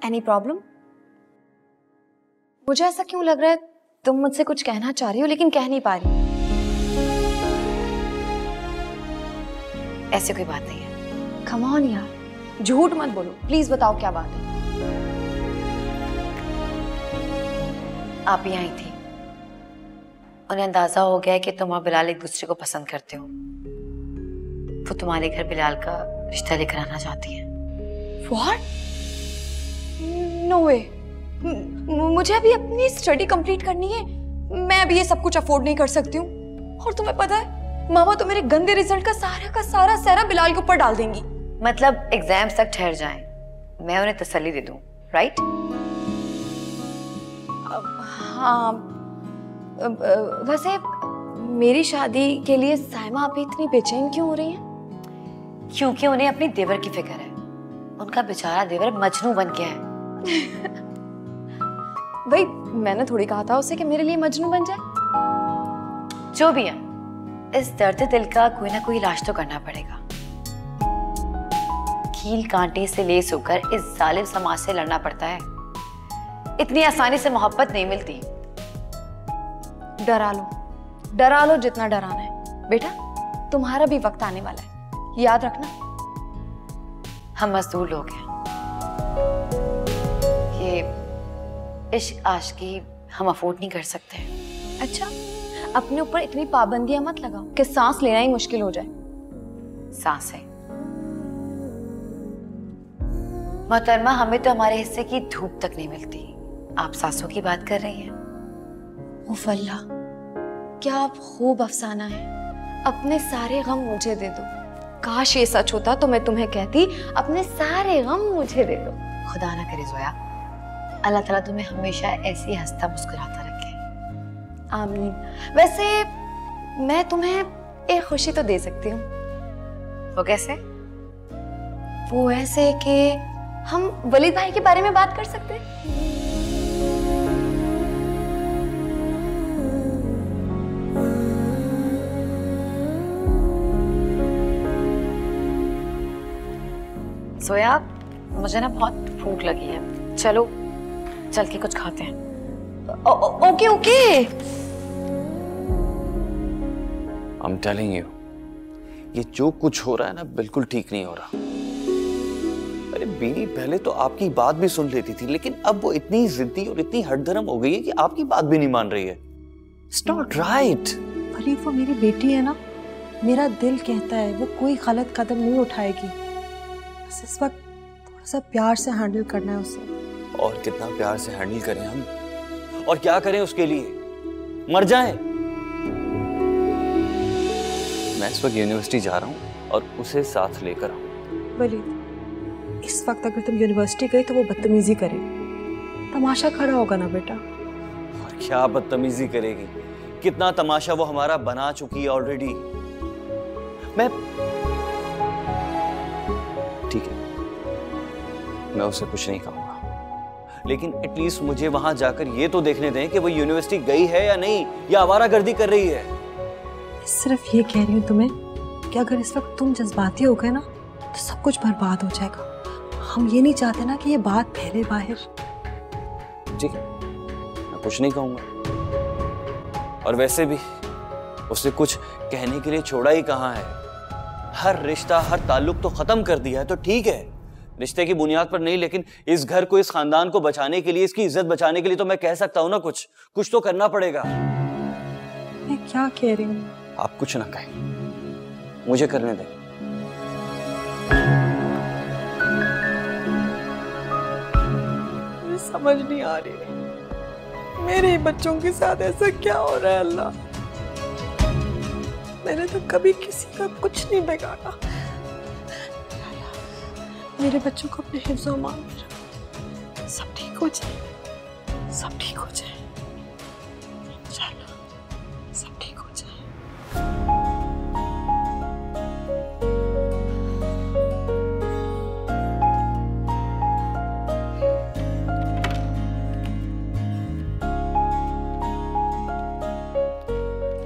Any problem? मुझे ऐसा क्यों लग रहा है तुम मुझसे कुछ कहना चाह रही हो लेकिन कह नहीं पा रही। ऐसी कोई बात नहीं है। कम ऑन यार, झूठ मत बोलो प्लीज, बताओ क्या बात है। आप ही आई थी, उन्हें अंदाजा हो गया है कि तुम और बिलाल एक दूसरे को पसंद करते हो। वो तुम्हारे घर बिलाल का रिश्ता लेकर आना चाहती है। What? No way. मुझे अभी अपनी स्टडी कंप्लीट करनी है, मैं अभी ये सब कुछ अफोर्ड नहीं कर सकती हूँ। और तुम्हें पता है मामा तो मेरे गंदे रिजल्ट का सारा सहरा बिलाल के ऊपर डाल देंगी। मतलब एग्जाम्स तक ठहर जाएं, मैं उन्हें तसल्ली दे दूं, राइट? हाँ, वैसे मेरी शादी के लिए साइमा अभी इतनी बेचैन क्यों हो रही हैं? क्योंकि उन्हें अपनी देवर की फिक्र है। उनका बेचारा देवर मजनू बन गया है। भाई मैंने थोड़ी कहा था उसे कि मेरे लिए मजनू बन जाए। जो भी है, इस दर्द दिल का कोई ना कोई इलाज तो करना पड़ेगा। कील कांटे से लेस होकर इस जालिम समाज से लड़ना पड़ता है। इतनी आसानी से मोहब्बत नहीं मिलती। डरा लो जितना डराना है। बेटा तुम्हारा भी वक्त आने वाला है, याद रखना। हम मजदूर लोग हैं, ये इश्क आशिकी हम अफोर्ड नहीं कर सकते। अच्छा, अपने ऊपर इतनी पाबंदियां मत लगाओ कि सांस लेना ही मुश्किल हो जाए। सांसें मोहतरमा, हमें तो हमारे हिस्से की धूप तक नहीं मिलती। आप सांसों की बात कर रही हैं? उफ़ अल्लाह, क्या खूब अफसाना है। अपने सारे गम मुझे दे दो। काश ये सच होता तो मैं तुम्हें कहती अपने सारे गम मुझे दे दो। खुदा ना करे जोया, अल्लाह ताला तुम्हें हमेशा ऐसे हंसता मुस्कुराता रखे। आमीन। वैसे मैं तुम्हें एक खुशी तो दे सकती हूँ। वो कैसे? वो ऐसे कि हम वलीद भाई के बारे में बात कर सकते हैं। सोया, मुझे ना बहुत भूख लगी है, चलो चल के कुछ खाते हैं। Okay okay. I'm telling you, ये जो कुछ हो रहा है ना बिल्कुल ठीक नहीं हो रहा। अरे बीनी पहले तो आपकी बात भी सुन लेती थी, लेकिन अब वो इतनी जिद्दी और इतनी हठधर्म हो गई है कि आपकी बात भी नहीं मान रही है। It's not right. वलीद वो मेरी बेटी है ना, मेरा दिल कहता है वो कोई गलत कदम नहीं उठाएगी। बस इस वक्त थोड़ा सा प्यार से हैंडल करना है उसे। और कितना प्यार से हैंडल करें हम, और क्या करें उसके लिए? मर जाएं? मैं इस वक्त यूनिवर्सिटी जा रहा हूँ और उसे साथ लेकर आऊँ। वलीद इस वक्त अगर तुम यूनिवर्सिटी गई तो वो बदतमीजी करेगी, तमाशा खड़ा होगा ना बेटा। और क्या बदतमीजी करेगी? कितना तमाशा वो हमारा बना चुकी है ऑलरेडी। मैं ठीक है, मैं उसे कुछ नहीं कहूंगा, लेकिन एटलीस्ट मुझे वहां जाकर ये तो देखने दें कि वो यूनिवर्सिटी गई है या नहीं, या आवारागर्दी कर रही है। सिर्फ ये कह रही हूँ तुम्हें कि अगर इस वक्त तुम जज्बाती हो गए ना तो सब कुछ बर्बाद हो जाएगा। हम ये नहीं चाहते ना कि ये बात फैले बाहर। ठीक है, मैं कुछ नहीं कहूंगा। और वैसे भी उसने कुछ कहने के लिए छोड़ा ही कहाँ है। हर रिश्ता, हर ताल्लुक तो खत्म कर दिया है, तो ठीक है रिश्ते की बुनियाद पर नहीं, लेकिन इस घर को, इस खानदान को बचाने के लिए, इसकी इज्जत बचाने के लिए तो मैं कह सकता हूँ ना, कुछ तो करना पड़ेगा। मैं क्या कह रही हूँ? आप कुछ ना कहें, मुझे करने दें। मुझे समझ नहीं आ रही मेरे बच्चों के साथ ऐसा क्या हो रहा है। अल्लाह, मैंने तो कभी किसी का कुछ नहीं बिगाड़ा। मेरे बच्चों को अपने हिफ्ज़ में रख, सब ठीक हो जाए, सब ठीक हो जाए इंशाअल्लाह, सब ठीक हो जाए।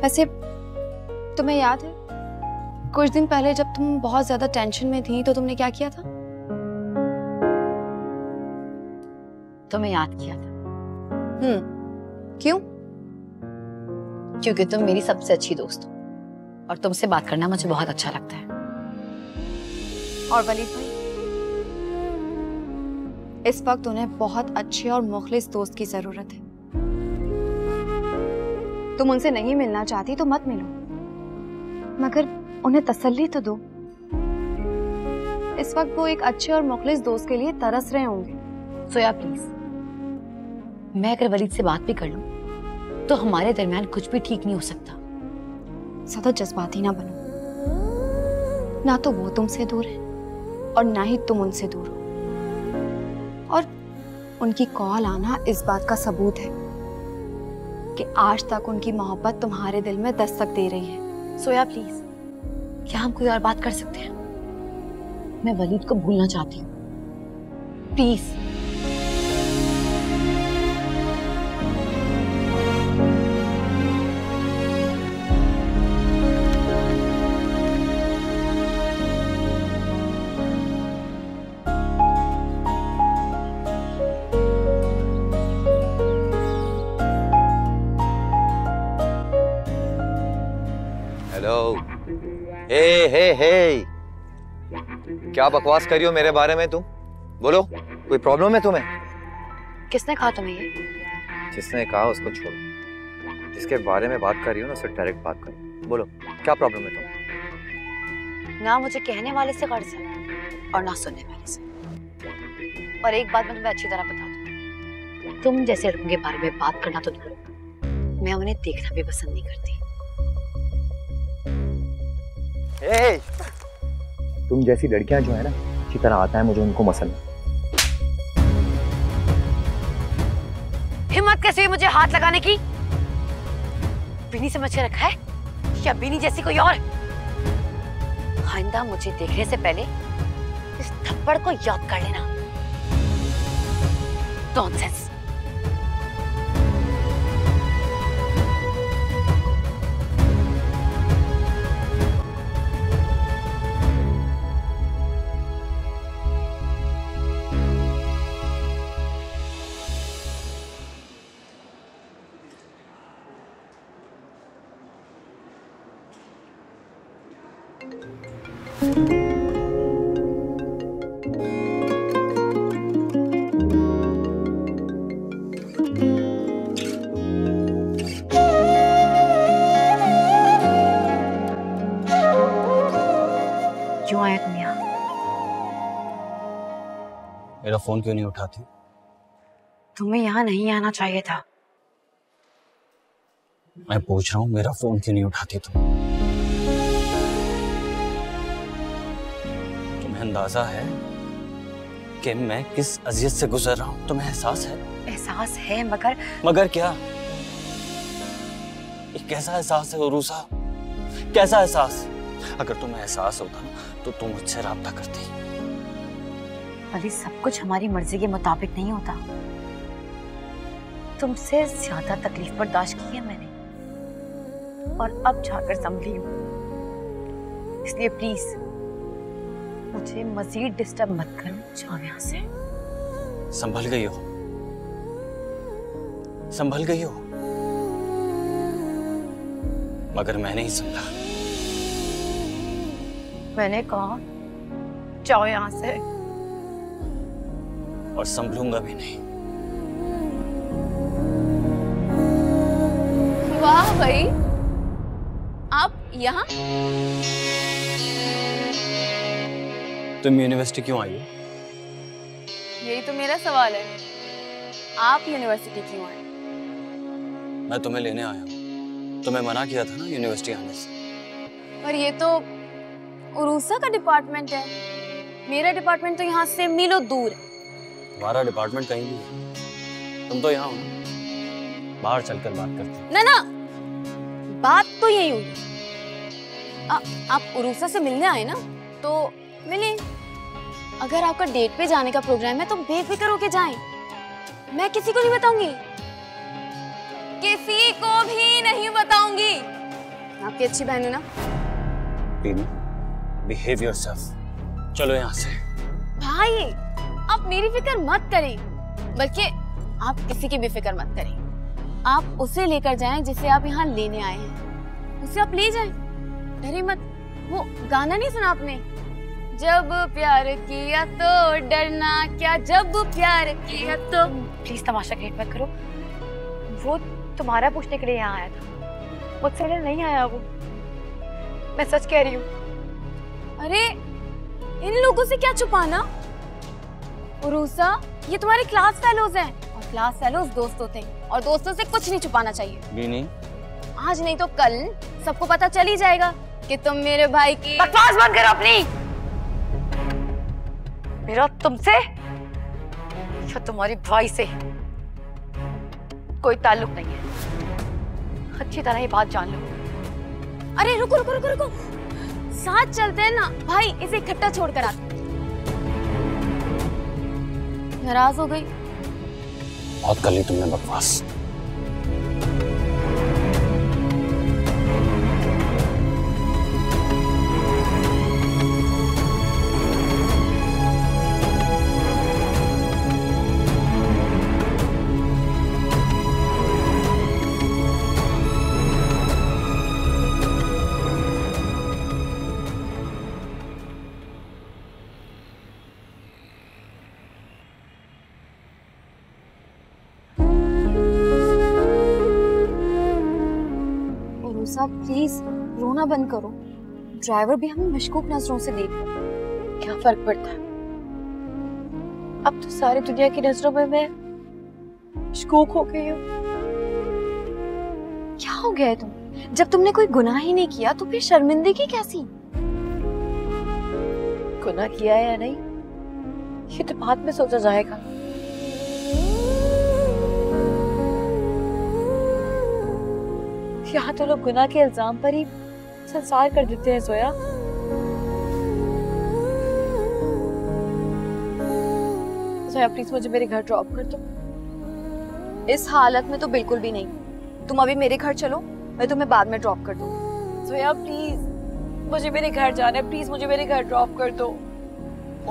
वैसे तुम्हें याद है कुछ दिन पहले जब तुम बहुत ज्यादा टेंशन में थी तो तुमने क्या किया था? तुम्हें याद किया था। क्यों? क्योंकि तुम मेरी सबसे अच्छी दोस्त हो और तुमसे बात करना मुझे बहुत अच्छा लगता है। और वलीद भाई, इस वक्त उन्हें बहुत अच्छे और मुखलिस दोस्त की जरूरत है। तुम उनसे नहीं मिलना चाहती तो मत मिलो, मगर उन्हें तसल्ली तो दो। इस वक्त वो एक अच्छे और मुखलिस दोस्त के लिए तरस रहे होंगे। सोया प्लीज, मैं अगर वलीद से बात भी कर लूं तो हमारे दरमियान कुछ भी ठीक नहीं हो सकता। ज्यादा जज्बाती ना बनो। ना तो वो तुमसे दूर है और ना ही तुम उनसे दूर हो। और उनकी कॉल आना इस बात का सबूत है कि आज तक उनकी मोहब्बत तुम्हारे दिल में दस्तक दे रही है। सोया प्लीज, क्या हम कोई और बात कर सकते हैं? मैं वलीद को भूलना चाहती हूँ, प्लीज। हेलो। हे क्या बकवास कर रही हो मेरे बारे में तुम? बोलो, कोई प्रॉब्लम है तुम्हें? किसने कहा तुम्हें ये? जिसने कहा उसको छोड़ो। जिसके बारे में बात कर रही हो ना, उससे डायरेक्ट बात करो। बोलो, क्या प्रॉब्लम है तुम? ना मुझे कहने वाले से कर्ज है और ना सुनने वाले से। और एक बात मैं तुम्हें अच्छी तरह बता दूं, तुम जैसे लड़कों के बारे में बात करना तो दूर, मैं उन्हें देखना भी पसंद नहीं करती। तुम जैसी लड़कियां जो है ना, अच्छी तरह आता है मुझे उनको मसला। हिम्मत कैसे हुई मुझे हाथ लगाने की? बीनी समझ के रखा है या बीनी जैसी कोई और? आइंदा मुझे देखने से पहले इस थप्पड़ को याद कर लेना। नॉनसेंस। क्यों आए तुम यहाँ? मेरा फोन क्यों नहीं उठाती? तुम्हें यहाँ नहीं आना चाहिए था। मैं पूछ रहा हूँ, मेरा फोन क्यों नहीं उठाती तुम? तुम्हें अंदाजा है कि मैं किस अजियत से गुजर रहा हूँ? तुम्हें एहसास है? एहसास है, मगर क्या? ये कैसा एहसास है उरूसा? कैसा एहसास? अगर तुम्हें एहसास होता ना तो तुम मुझसे राब्ता करती। अली, सब कुछ हमारी मर्जी के मुताबिक नहीं होता। तुमसे ज्यादा तकलीफ बर्दाश्त की है मैंने और अब जाकर संभली हूँ। इसलिए प्लीज मुझे मजीद डिस्टर्ब मत करो। जाओ यहाँ से। संभल गई हो? संभल गई हो? मगर मैं नहीं संभला। मैंने कहा जाओ यहाँ से। और संभलूंगा भी नहीं। वाह भाई, आप यहाँ? तुम यूनिवर्सिटी क्यों आई हो? यही तो मेरा सवाल है। आप यूनिवर्सिटी क्यों आए? मैं तुम्हें लेने आया हूँ। तुम्हें मना किया था ना यूनिवर्सिटी आने से। पर ये तो उरूसा का डिपार्टमेंट है। मेरा डिपार्टमेंट तो यहाँ से मीलों दूर है। तुम्हारा डिपार्टमेंट कहीं भी है। तुम तो यहाँ हो ना। बाहर चलकर बात करते हैं। ना, बात तो यही हुई। आप उरूसा से मिलने आए ना, तो मिले। अगर आपका डेट पे जाने का प्रोग्राम है तो बेफिक्र होके जाएं। मैं किसी को नहीं बताऊंगी, किसी को भी नहीं बताऊंगी। आपकी अच्छी बहन है ना। Behave yourself. चलो यहाँ से। भाई, आप मेरी फिक्र मत करें, बल्कि आप किसी की भी फिक्र मत करें, आप उसे लेकर जाएं जिसे आप यहाँ लेने आए हैं, उसे आप ले जाएं, डरे मत। वो गाना नहीं सुना आपने, जब प्यार किया तो डरना क्या, जब प्यार किया तो। प्लीज तमाशा क्रिएट मत करो, वो तुम्हारा पूछने के लिए यहाँ आया था, मुझसे मिलने नहीं आया वो, मैं सच कह रही हूँ। अरे इन लोगों से क्या छुपाना उरूसा, ये तुम्हारे क्लास फेलोज हैं और क्लास फेलोज दोस्त होते हैं और दोस्तों से कुछ नहीं छुपाना चाहिए। भी नहीं, आज नहीं तो कल सबको पता चल ही जाएगा कि तुम मेरे भाई की। बकवास बंद करो अपनी। मेरा तुमसे या तुम्हारे भाई से कोई ताल्लुक नहीं है, अच्छी तरह ये बात जान लो। अरे रुको रुको रुको रुको, साथ चलते हैं ना भाई, इसे इकट्ठा छोड़कर आते। नाराज हो गई? बहुत कर ली तुमने बकवास। साहब प्लीज रोना बंद करो, ड्राइवर भी हमें मशकूक नजरों से देख रहा है। क्या फर्क पड़ता है, अब तो सारी दुनिया की नजरों में मैं मशकूक हो गई हूँ। क्या हो गया है तुम? जब तुमने कोई गुनाह ही नहीं किया तो फिर शर्मिंदगी कैसी? गुनाह किया है या नहीं ये तो बाद में सोचा जाएगा। यहाँ तो लोग गुनाह के इल्जाम पर ही संसार कर देते हैं। सोया, सोया प्लीज मुझे मेरे घर ड्रॉप कर दो। इस हालत में तो बिल्कुल भी नहीं, तुम अभी मेरे घर चलो, मैं तुम्हें बाद में ड्रॉप कर दूँ। सोया प्लीज मुझे मेरे घर जाना है, प्लीज मुझे मेरे घर ड्रॉप कर दो।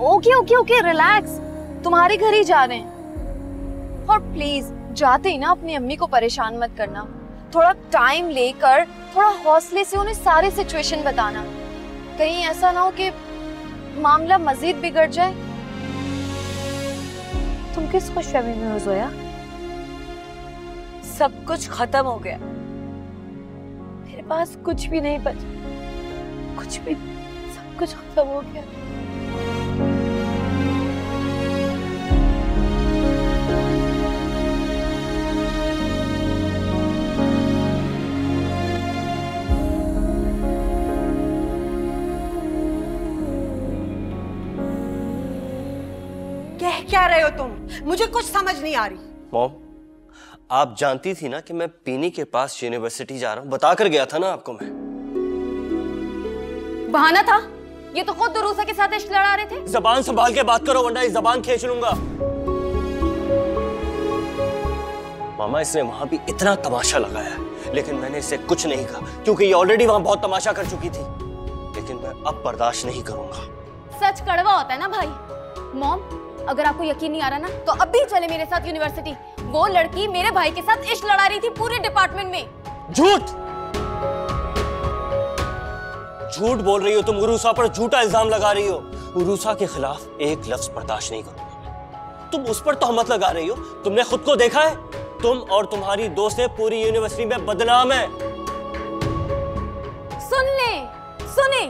ओके ओके ओके रिलैक्स, तुम्हारे घर ही जा रहे हैं। और प्लीज जाते ही ना अपनी अम्मी को परेशान मत करना, थोड़ा टाइम लेकर थोड़ा हौसले से उन्हें सारे सिचुएशन बताना, कहीं ऐसा ना हो कि मामला मजीद बिगड़ जाए। तुम किस खुशफहमी में हो जोया? सब कुछ खत्म हो गया, मेरे पास कुछ भी नहीं बचा, कुछ भी, सब कुछ खत्म हो गया। कह क्या रहे हो तुम? मुझे कुछ समझ नहीं आ रही। मॉम, आप जानती थी ना कि मैं पीनी के पास यूनिवर्सिटी जा रहा हूँ, बता कर गया था ना आपको मैं। बहाना था, ये तो खुद दुरूसा के साथ इश्क लड़ा रहे थे। जबान संभाल के बात करो वरना इस जबान खींच लूंगा। मामा, इसने वहां भी इतना तमाशा लगाया लेकिन मैंने इससे कुछ नहीं कहा क्योंकि ये ऑलरेडी वहां बहुत तमाशा कर चुकी थी, लेकिन मैं अब बर्दाश्त नहीं करूंगा। सच कड़वा होता है ना भाई। मॉम, अगर आपको यकीन नहीं आ रहा ना तो अभी चले मेरे साथ यूनिवर्सिटी। वो लड़की मेरे भाई के साथ इश्क लड़ा रही थी पूरे डिपार्टमेंट में। झूठ झूठ बोल रही हो तुम, उरूसा पर झूठा इल्जाम लगा रही हो। उरूसा के खिलाफ एक लफ्ज बर्दाश्त नहीं करूंगा। तुम उस पर तहमत लगा रही हो, तुमने खुद को देखा है, तुम और तुम्हारी दोस्तें पूरी यूनिवर्सिटी में बदनाम है। सुने,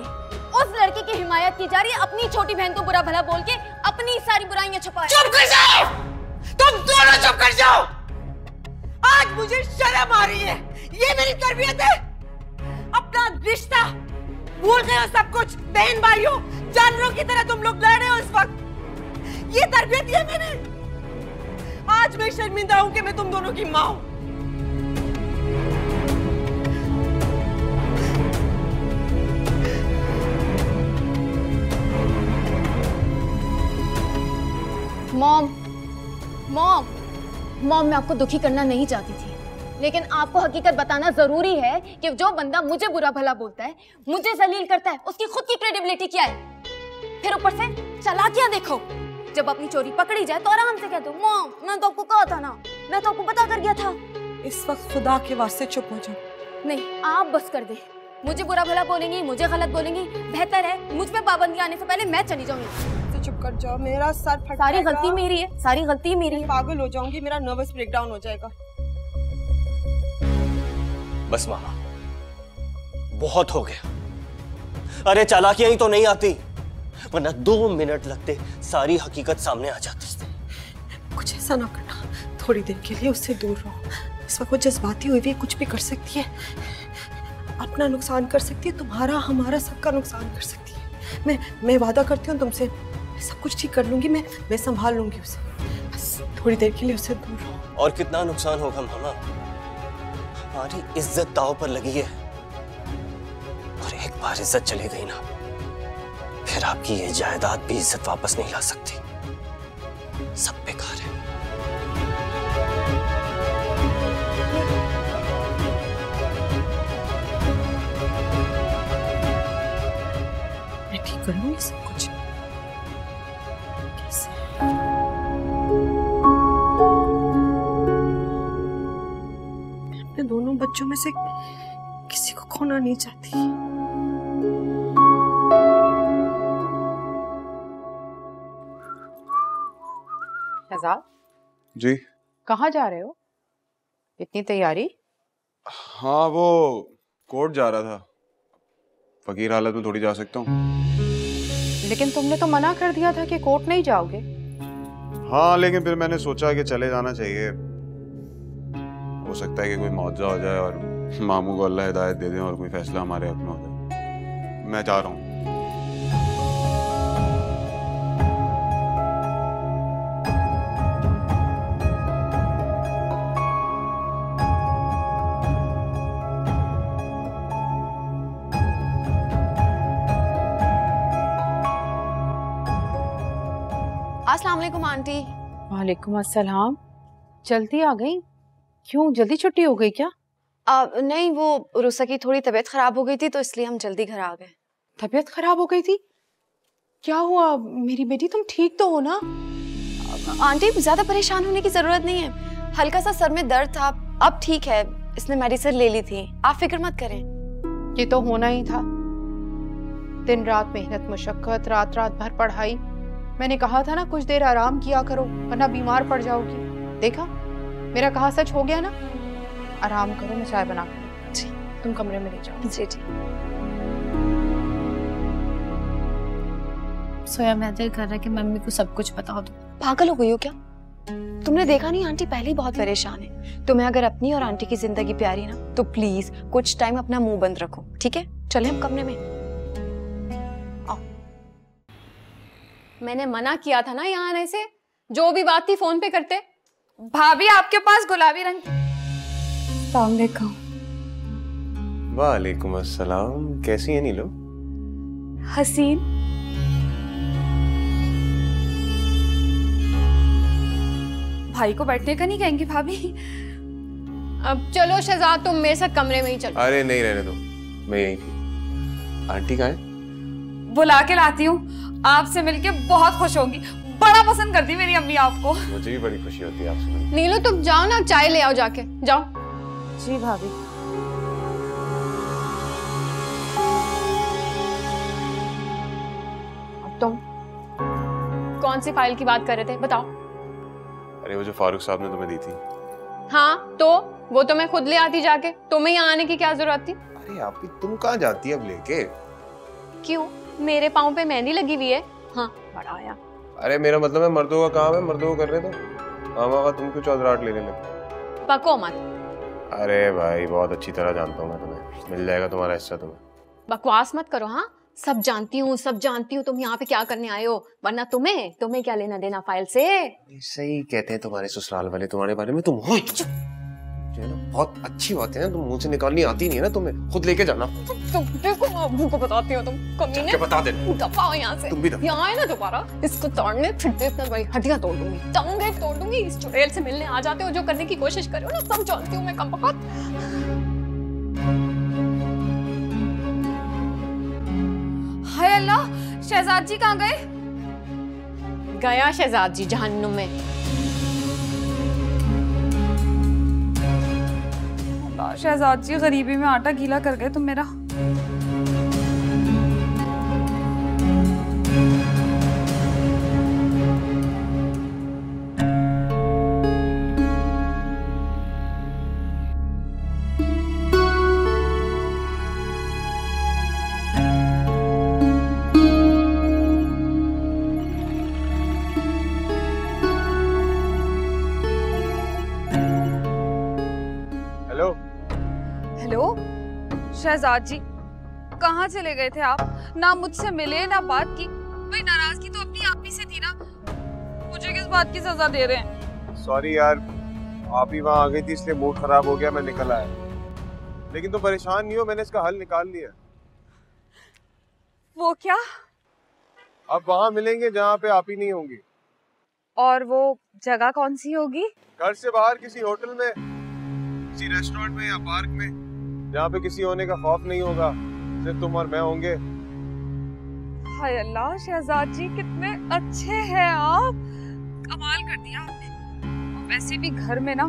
उस लड़के की हिमायत की जा रही है, अपनी छोटी बहन को बुरा भला बोल के अपनी सारी बुराइयां छुपा। चुप कर जाओ, तुम दोनों चुप कर जाओ। आज मुझे शर्म आ रही है, ये मेरी तरबियत है? अपना रिश्ता भूल गए हो सब कुछ, बहन भाइयों जानवरों की तरह तुम लोग लड़ रहे हो इस वक्त। ये तरबियत है मैंने। आज मैं शर्मिंदा हूं कि मैं तुम दोनों की मां हूं। मॉम, मैं आपको दुखी करना नहीं चाहती थी, लेकिन आपको हकीकत बताना जरूरी है कि जो बंदा मुझे बुरा भला बोलता है, मुझे जलील करता है, उसकी खुद की क्रेडिबिलिटी क्या है। फिर ऊपर से चालाकियां देखो, जब अपनी चोरी पकड़ी जाए तो आराम से कह दो, मॉम मैं तो आपको कहा था ना, मैं तो आपको पता कर गया था। इस वक्त खुदा के वास्ते चुप हो जाओ। नहीं, आप बस कर दे। मुझे बुरा भला बोलेंगी, मुझे गलत बोलेंगी, बेहतर है मुझ पे पाबंदी आने से पहले मैं चली जाऊंगी। चुप कर जाओ, मेरा सर फट सारी जाएगा। गलती मेरी है, सारी गलती मेरी है। पागल हो जाऊंगी, मेरा नर्वस ब्रेकडाउन हो जाएगा। बस मामा, बहुत हो गया। अरे चालाकियां ही तो नहीं आती, वरना 2 मिनट लगते सारी हकीकत सामने आ जाती। कुछ ऐसा ना करना, थोड़ी देर के लिए उससे दूर रहो। इस वक्त वो जज्बाती हुई भी कुछ भी कर सकती है, अपना नुकसान कर सकती है, तुम्हारा हमारा सबका नुकसान कर सकती है। मैं वादा करती हूँ तुमसे, सब कुछ ठीक कर लूंगी, मैं संभाल लूंगी उसे। बस थोड़ी देर के लिए उससे दूर रहो। और कितना नुकसान होगा मामा, हमारी इज्जत दांव पर लगी है, और एक बार इज्जत चली गई ना, फिर आपकी ये जायदाद भी इज्जत वापस नहीं ला सकती। सब बेकार है। मैं ठीक कर लूंगी सब कुछ। कैसे? मैं अपने दोनों बच्चों में से किसी को खोना नहीं चाहती। शहजाद जी कहाँ जा रहे हो? इतनी तैयारी? हाँ, वो कोर्ट जा रहा था। फकीर हालत में थोड़ी जा सकता हूँ। लेकिन तुमने तो मना कर दिया था कि कोर्ट नहीं जाओगे। हाँ, लेकिन फिर मैंने सोचा कि चले जाना चाहिए। हो सकता है कि कोई मुआवजा हो जाए और मामू को अल्लाह हिदायत दे दे और कोई फैसला हमारे हक में हो जाए। मैं जा रहा हूँ। अस्सलाम वालेकुम आंटी। वालेकुम अस्सलाम। जल्दी आ गई? क्यों, जल्दी छुट्टी हो गई क्या? नहीं, वो रुसा की थोड़ी तबीयत खराब हो गई थी तो इसलिए हम जल्दी घर आ गए। तबीयत खराब हो गई थी? क्या हुआ मेरी बेटी, तुम ठीक तो हो ना? आंटी ज्यादा परेशान होने की जरूरत नहीं है, हल्का सा सर में दर्द था, अब ठीक है। इसने मेडिसिन ले ली थी, आप फिक्र मत करें। ये तो होना ही था। दिन रात मेहनत मुशक्कत, रात रात भर पढ़ाई। मैंने कहा था ना कुछ देर आराम किया करो वरना बीमार पड़ जाओगी। देखा मेरा कहा सच हो गया ना। आराम करो, मैं चाय बना कर। जी, तुम कमरे में ले जाओ। जी जी। सोया मैं दिल कर रहा है कि मम्मी को सब कुछ बता दो। पागल हो गई हो क्या? तुमने देखा नहीं आंटी पहले ही बहुत परेशान है। तुम्हें अगर अपनी और आंटी की जिंदगी प्यारी ना तो प्लीज कुछ टाइम अपना मुंह बंद रखो, ठीक है? चले हम कमरे में। आओ। मैंने मना किया था ना यहाँ आने से, जो भी बात थी फोन पे करते। भाभी आपके पास गुलाबी रंग। वालेकुम अस्सलाम। कैसी है नीलो? हसीन। भाई को बैठने का नहीं कहेंगे भाभी? अब चलो शहजाद, तुम मेरे साथ कमरे में ही चलो। अरे नहीं, रहने दो, मैं यही थी। आंटी कहाँ है? बुला के लाती हूँ, आपसे मिलके बहुत खुश होंगी। बड़ा पसंद करती मेरी अम्मी आपको। मुझे भी बड़ी खुशी होती है आपसे मिलकर। नीलू तुम जाओ ना, चाय ले आओ जाके, जाओ। जी भाभी। अब तुम कौन सी फाइल की बात कर रहे थे, बताओ। अरे वो जो फारूक साहब ने तुम्हें दी थी। हाँ तो वो तो मैं खुद ले आती जाके, तुम्हें यहाँ आने की क्या जरूरत थी? अरे आप ही, तुम कहाँ जाती है अब लेके? क्यों, मेरे पाँव पे मेहंदी लगी हुई है। हाँ बड़ा आया। अरे मेरा मतलब है मर्दों का काम है, मर्दों को कर रहे थे। मामा का तुम क्यों चौधराट लेने लगे? पको मत। अरे भाई बहुत अच्छी तरह जानता हूँ मैं तुम्हें, मिल जाएगा तुम्हारा हिस्सा तुम्हें। बकवास मत करो। हाँ सब जानती हूँ, सब जानती हूँ। तुम यहाँ पे क्या करने आए हो, वरना तुम्हें क्या लेना देना फाइल से? सही कहते हैं तुम्हारे ससुराल वाले तुम्हारे बारे में। तुम हो जो है ना, बहुत अच्छी बात है ना, तुम मुंह से निकालनी आती नहीं है ना तुम्हें, खुद लेके जाना। तुम देखो अब्बू को बताती हो तुम कमीने। क्या बता दे? दफा हो यहाँ से। तुम भी दफा। यहाँ आए ना दोबारा, इसको तोड़ने फिरते इतना बड़ी हड्डियां तोड़ दूंगी, टांगे तोड़ दूंगी। इस चुड़ैल से मिलने आ जाते हो, जो करने की कोशिश कर रहे हो ना, सब जानती हूँ मैं कमबख्त। हाय अल्लाह, शहजाद जी कहाँ गए? गया शहजाद जी जहन्नुम में। शहजाद जी गरीबी में आटा गीला कर गए तुम मेरा। हेलो शहजाद जी, कहाँ चले गए थे आप? ना मुझसे मिले ना बात की। भाई नाराजगी तो अपनी आप ही से थी ना, मुझे किस बात की सजा दे रहे हैं? सॉरी यार, आप ही वहाँ आ गई थी इसलिए मूड खराब हो गया, मैं निकल आया। लेकिन तुम परेशान नहीं हो, मैंने इसका हल निकाल लिया। वो क्या? अब वहाँ मिलेंगे जहाँ पे आप ही नहीं होंगी। और वो जगह कौन सी होगी? घर से बाहर किसी होटल में, किसी रेस्टोरेंट में या पार्क में, जहाँ पे किसी होने का खौफ नहीं होगा, सिर्फ तुम और मैं होंगे। हाय अल्लाह, शहजाद जी कितने अच्छे हैं आप, कमाल कर दिया आपने। वैसे भी घर में ना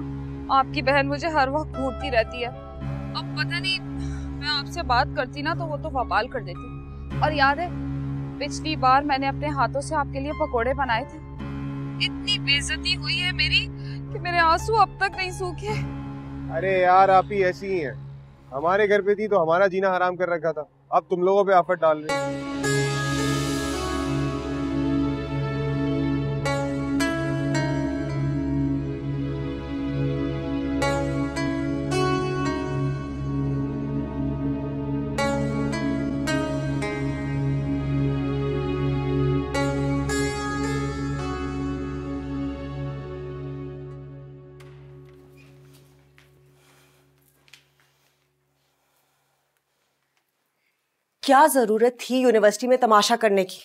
आपकी बहन मुझे हर वक्त घूरती रहती है। अब पता नहीं मैं आपसे बात करती ना तो वो तो बवाल कर देती। और याद है पिछली बार मैंने अपने हाथों से आपके लिए पकोड़े बनाए थे, इतनी बेइज्जती हुई है मेरी कि मेरे आंसू अब तक नहीं सूखे। अरे यार, आप ही ऐसी ही हैं। हमारे घर पे थी तो हमारा जीना हराम कर रखा था, अब तुम लोगों पे आफत डाल रही हैं। क्या जरूरत थी यूनिवर्सिटी में तमाशा करने की?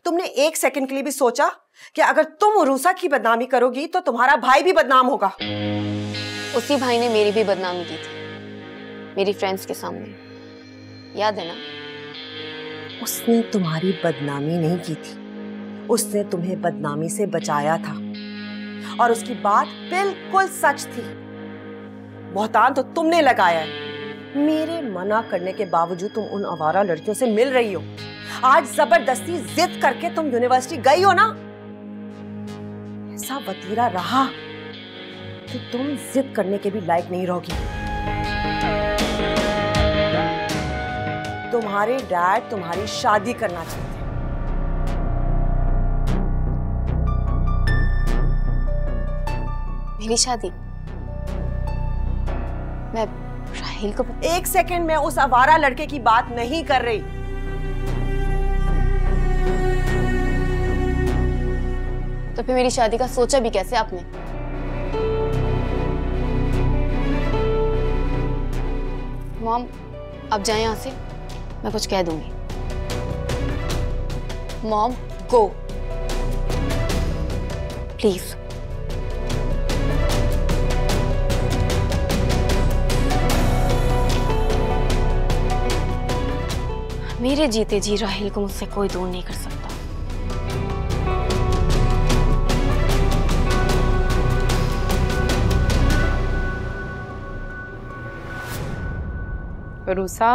तुमने एक सेकंड के लिए भी सोचा कि अगर तुम उरूसा की बदनामी करोगी तो तुम्हारा भाई भी बदनाम होगा? उसी भाई ने मेरी भी बदनामी की थी मेरी फ्रेंड्स के सामने, याद है ना? उसने तुम्हारी बदनामी नहीं की थी, उसने तुम्हें बदनामी से बचाया था। और उसकी बात बिल्कुल सच थी। बहतान तो तुमने लगाया है। मेरे मना करने के बावजूद तुम उन आवारा लड़कियों से मिल रही हो। आज जबरदस्ती जिद करके तुम यूनिवर्सिटी गई हो ना, ऐसा वतीरा रहा तो तुम जिद करने के भी लायक नहीं रहोगी। तुम्हारे डैड तुम्हारी शादी करना चाहते हैं। मेरी शादी? मैं राहिल को एक सेकंड में उस आवारा लड़के की बात नहीं कर रही। तो फिर मेरी शादी का सोचा भी कैसे आपने? मॉम आप जाएं यहाँ से, मैं कुछ कह दूंगी। Mom go please. मेरे जीते जी राहिल को मुझसे कोई दूर नहीं कर सकता। रूसा,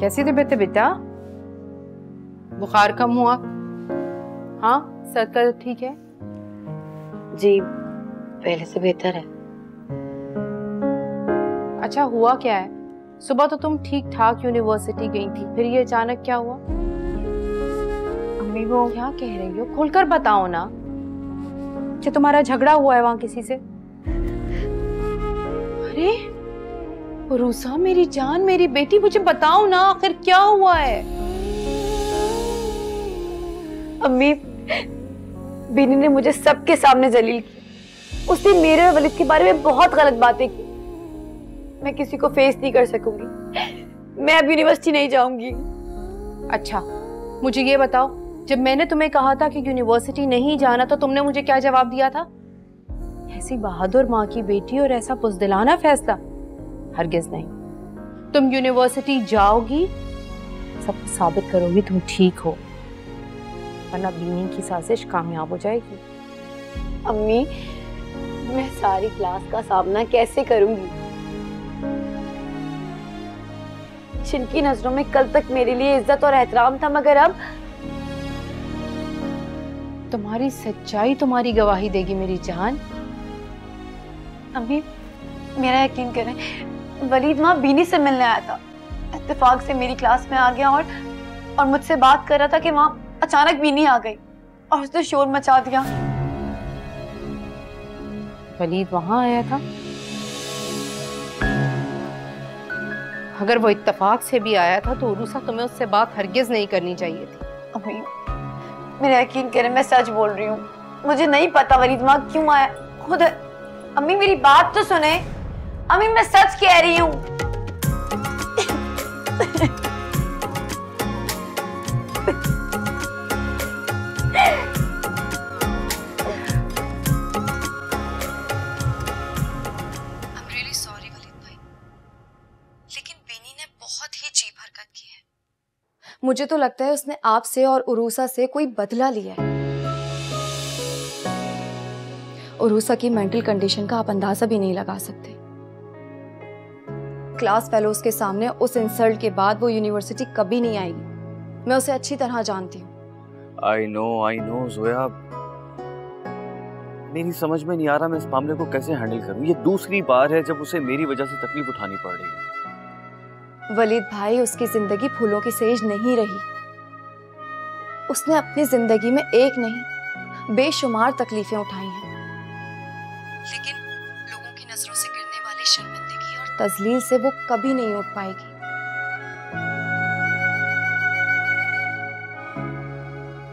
कैसी तबीयत है बेटा? बुखार कम हुआ? हाँ, सर का ठीक है? जी पहले से बेहतर है। अच्छा हुआ क्या है? सुबह तो तुम ठीक ठाक यूनिवर्सिटी गई थी, फिर ये अचानक क्या हुआ? अम्मी वो क्या कह रही हो? खुलकर बताओ ना। अच्छा तुम्हारा झगड़ा हुआ है वहां किसी से? अरे रूसा मेरी जान, मेरी बेटी, मुझे बताओ ना आखिर क्या हुआ है? अम्मी बीनी ने मुझे सबके सामने जलील किया। उसने मेरे और वलीद के बारे में बहुत गलत बातें की। मैं किसी को फेस नहीं कर सकूंगी। मैं अब यूनिवर्सिटी नहीं जाऊंगी। अच्छा मुझे ये बताओ, जब मैंने तुम्हें कहा था कि यूनिवर्सिटी नहीं जाना तो तुमने मुझे क्या जवाब दिया था? ऐसी बहादुर माँ की बेटी और ऐसा बुज़दिलाना फैसला? हरगिज नहीं। तुम यूनिवर्सिटी जाओगी सब साबित करोगी तुम ठीक हो, वरना बीनी की साजिश कामयाब हो जाएगी। अम्मी, मैं सारी क्लास का सामना कैसे करूंगी जिनकी नजरों में कल तक मेरे लिए इज्जत और एहतराम था, मगर अब तुम्हारी सच्चाई तुम्हारी गवाही देगी मेरी जान। अम्मी, मेरा यकीन करें, वलीद वहाँ बीनी से मिलने आया था, इत्तेफाक से मेरी क्लास में आ गया और मुझसे बात कर रहा था कि वहाँ अचानक बीनी आ गई और उसने शोर मचा दिया। वलीद वहां आया था? अगर वो इत्तेफाक से भी आया था तो उरूसा तुम्हें उससे बात हरगिज नहीं करनी चाहिए थी। अम्मी, मेरा यकीन करें, मैं सच बोल रही हूँ, मुझे नहीं पता वलीद वहाँ क्यों आया खुद। अम्मी मेरी बात तो सुने, अम्मी मैं सच कह रही हूँ। मुझे तो लगता है उसने आपसे और उरूसा से कोई बदला लिया है। उरूसा की मेंटल कंडीशन का आप अंदाजा भी नहीं लगा सकते। क्लास फेलोज के सामने उस इंसल्ट के बाद वो यूनिवर्सिटी कभी नहीं आएगी। मैं उसे अच्छी तरह जानती हूँ। आई नो जोया, मेरी समझ में नहीं आ रहा मैं इस मामले को कैसे हैंडल करूँ। ये दूसरी बार है जब उसे मेरी वजह से तकलीफ उठानी पड़ रही है। वलीद भाई, उसकी जिंदगी फूलों की सेज नहीं रही। उसने अपनी जिंदगी में एक नहीं बेशुमार तकलीफें उठाई हैं, लेकिन लोगों की नजरों से गिरने वाली शर्मिंदगी और तजलील से वो कभी नहीं उठ पाएगी।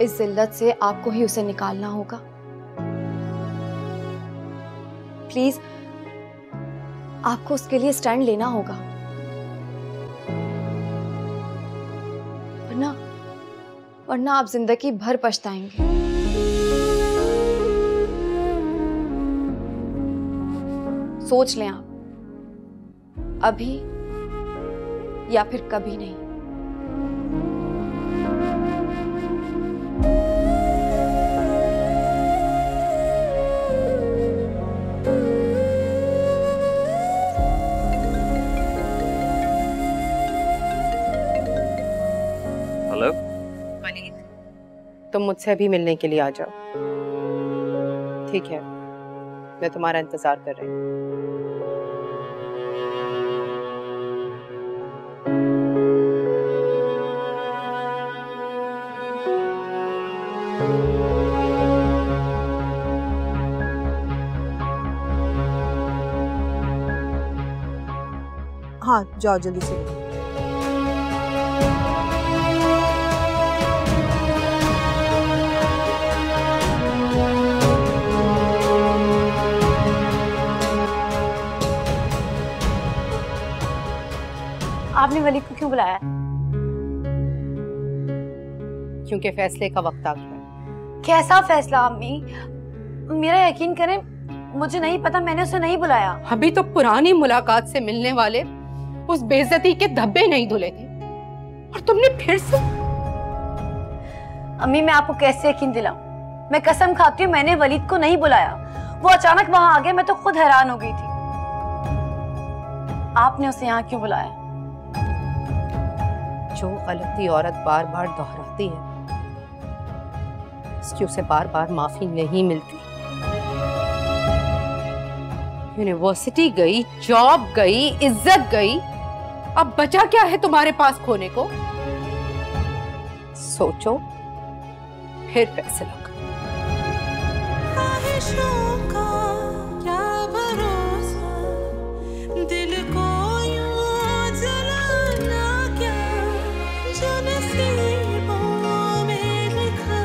इस जिल्लत से आपको ही उसे निकालना होगा। प्लीज, आपको उसके लिए स्टैंड लेना होगा, वरना आप जिंदगी भर पछताएंगे। सोच लें आप, अभी या फिर कभी नहीं। हेलो, तुम मुझसे अभी मिलने के लिए आ जाओ, ठीक है? मैं तुम्हारा इंतजार कर रही हूँ। हाँ, जाओ जल्दी से। आपने वलीद को क्यों बुलाया? क्योंकि फैसले का वक्त आ गया। कैसा फैसला अम्मी? मेरा यकीन करें, मुझे नहीं पता, मैंने उसे नहीं बुलाया। अभी तो पुरानी मुलाकात से मिलने वाले उस बेइज्जती के धब्बे नहीं धुले थे और तुमने फिर से। अम्मी मैं आपको कैसे यकीन दिलाऊं? मैं कसम खाती हूँ मैंने वलीद को नहीं बुलाया। वो अचानक वहां आ गया, मैं तो खुद हैरान हो गई थी। आपने उसे यहाँ क्यों बुलाया? जो गलती औरत बार बार दोहराती है उसकी उसे बार बार माफी नहीं मिलती। यूनिवर्सिटी गई, जॉब गई, इज्जत गई, अब बचा क्या है तुम्हारे पास खोने को? सोचो फिर फैसला करो। दिल को यूं जलाना क्या, जो नसीबों में लिखा,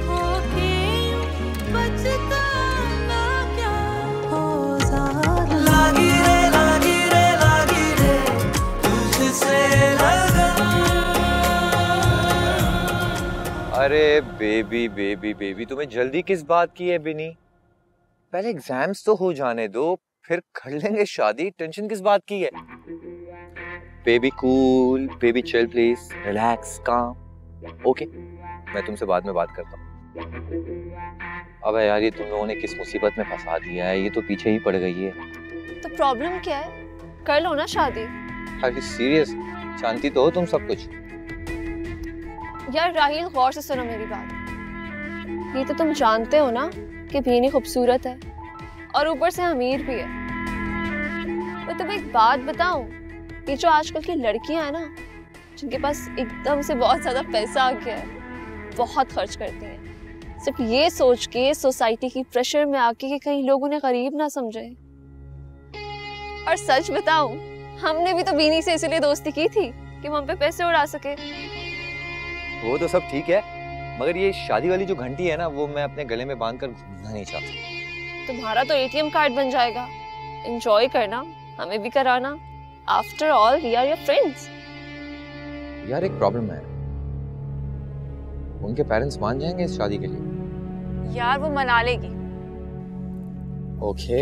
होके यूं बचताना क्या, हो ज़ारा। लागी रे तुझसे लगा। अरे बेबी बेबी बेबी, तुम्हें जल्दी किस बात की है बिनी? पहले एग्जाम्स तो हो जाने दो, फिर कर लेंगे शादी। टेंशन किस बात की है? Baby cool, baby chill please, relax, काम। ओके, मैं तुमसे बाद में बात करता हूँ। अबे यार, ये तुम लोगों ने किस मुसीबत में फंसा दिया है, ये तो पीछे ही पड़ गई है। तो प्रॉब्लम क्या है? कर लो ना शादी। Are you serious? जानती तो हो तुम सब कुछ। यार राहिल, गौर से सुनो मेरी बात। ये तो तुम जानते हो ना कि भीनी खूबसूरत है और ऊपर से अमीर भी है। मैं तुम्हें एक बात बताऊं, ये जो आजकल की लड़कियां हैं ना, जिनके पास एकदम से बहुत ज्यादा पैसा आ गया है, बहुत खर्च करती हैं सिर्फ ये सोच के सोसाइटी की प्रेशर में आके कि कहीं लोग उन्हें गरीब ना समझे। और सच बताऊं, हमने भी तो बीनी से इसलिए दोस्ती की थी कि हम पे पैसे उड़ा सके। वो तो सब ठीक है, मगर ये शादी वाली जो घंटी है ना, वो मैं अपने गले में बांध कर घूमना नहीं चाहता। तुम्हारा तो एटीएम कार्ड बन जाएगा। एंजॉय करना, हमें भी कराना। After all we are your friends. यार एक प्रॉब्लम है, उनके पेरेंट्स मान जाएंगे इस शादी के लिए? यार वो मना लेगी। Okay,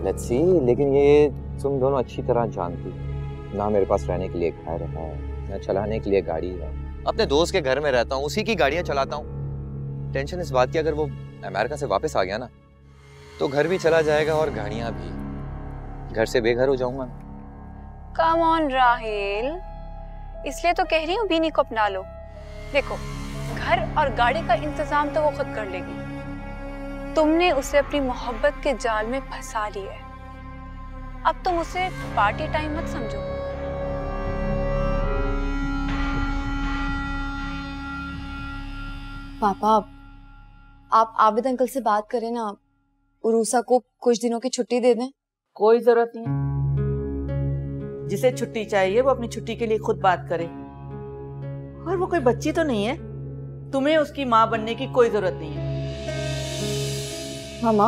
let's see. लेकिन ये तुम दोनों अच्छी तरह जानती ना, मेरे पास रहने के लिए घर है, ना चलाने के लिए गाड़ी है। अपने दोस्त के घर में रहता हूँ, उसी की गाड़ियाँ चलाता हूँ। टेंशन इस बात की, अगर वो अमेरिका से वापस आ गया ना, तो घर भी चला जाएगा और गाड़ियाँ भी। घर से बेघर हो जाऊंगा। कम ऑन राहिल, इसलिए तो कह रही हूँ बीनी को अपना लो। देखो, घर और गाड़ी का इंतजाम तो वो खुद कर लेगी। तुमने उसे अपनी मोहब्बत के जाल में फंसा लिया है। अब तुम उसे पार्टी टाइम मत समझो। पापा, आप आबिद अंकल से बात करें ना, उरूसा को कुछ दिनों की छुट्टी दे दें। कोई जरूरत नहीं है। जिसे छुट्टी चाहिए वो अपनी छुट्टी के लिए खुद बात करे। और वो कोई बच्ची तो नहीं है, तुम्हें उसकी माँ बनने की कोई जरूरत नहीं है। मामा,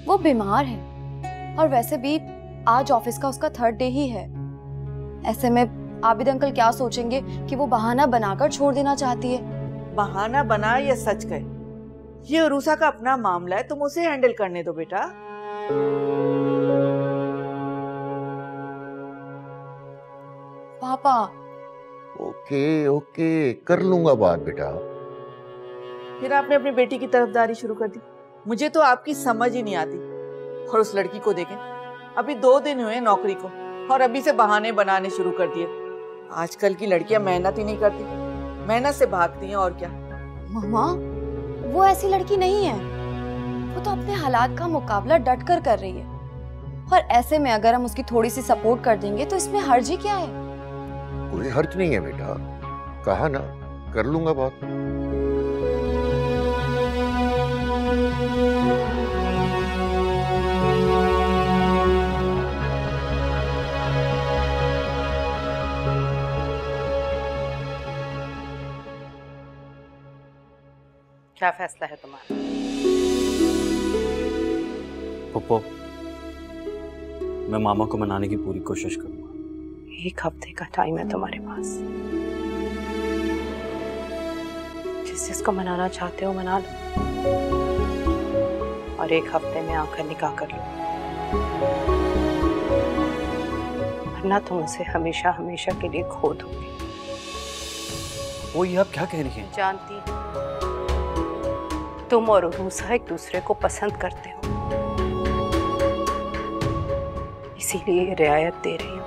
वो बीमार है और वैसे भी आज ऑफिस का उसका 3rd डे ही है। ऐसे में आबिद अंकल क्या सोचेंगे कि वो बहाना बनाकर छोड़ देना चाहती है। बहाना बना या सच कहे, ये उरूसा का अपना मामला है, तुम उसे हैंडल करने दो बेटा। पापा। ओके ओके, कर लूंगा बात बेटा। फिर आपने अपनी बेटी की तरफदारी शुरू कर दी। मुझे तो आपकी समझ ही नहीं आती। और उस लड़की को देखें, अभी 2 दिन हुए नौकरी को और अभी से बहाने बनाने शुरू कर दिए। आजकल की लड़कियां मेहनत ही नहीं करती, मेहनत से भागती हैं और क्या। मामा, वो ऐसी लड़की नहीं है। वो तो अपने हालात का मुकाबला डटकर कर रही है। और ऐसे में अगर हम उसकी थोड़ी सी सपोर्ट कर देंगे तो इसमें हर्ज ही क्या है? कोई हर्ज नहीं है बेटा, कहा ना कर लूंगा बात। क्या फैसला है तुम्हारा? पप्पो, मैं मामा को मनाने की पूरी कोशिश करूंगा। 1 हफ्ते का टाइम है तुम्हारे पास। जिसको मनाना चाहते हो मना लो और 1 हफ्ते में आकर निकाह कर लो, वरना तुम उसे हमेशा हमेशा के लिए खो दोगे। वो ये आप क्या कह रही हैं? जानती हूँ, तुम और उरूसा एक दूसरे को पसंद करते हो, इसीलिए रियायत दे रही हूँ।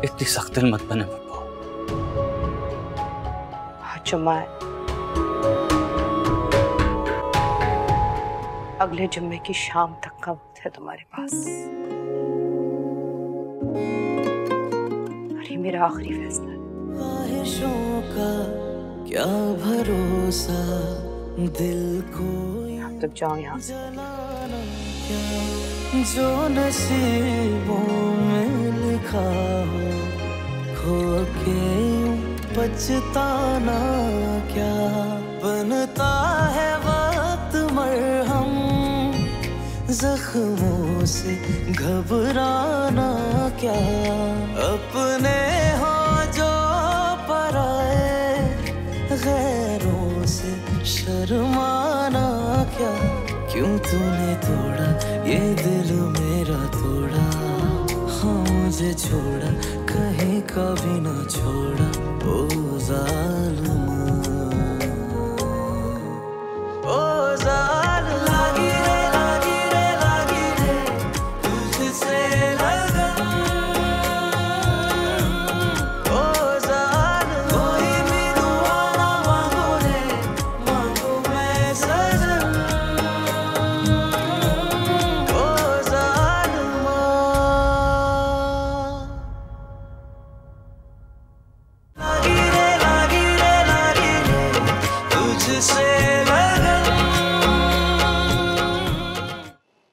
इतनी सख्त दिल मत बने पप्पा। जुम्मा है, अगले जुम्मे की शाम तक का वक्त है तुम्हारे पास। और ये मेरा आखिरी फैसला है। ख्वाहिशों का क्या भरोसा, दिल को अब तक जाओ यहाँ से। जो नसीबों में लिखा हो, खो के पछताना क्या। बनता है वक्त मरहम, जख्मों से घबराना क्या। अपने हो जो पराए, गैरों से शर्माना क्या। क्यों तूने तोड़ा ये दिल मेरा तोड़ा, हाँ मुझे छोड़ा, कहीं कभी ना छोड़ा, ओ जालिम।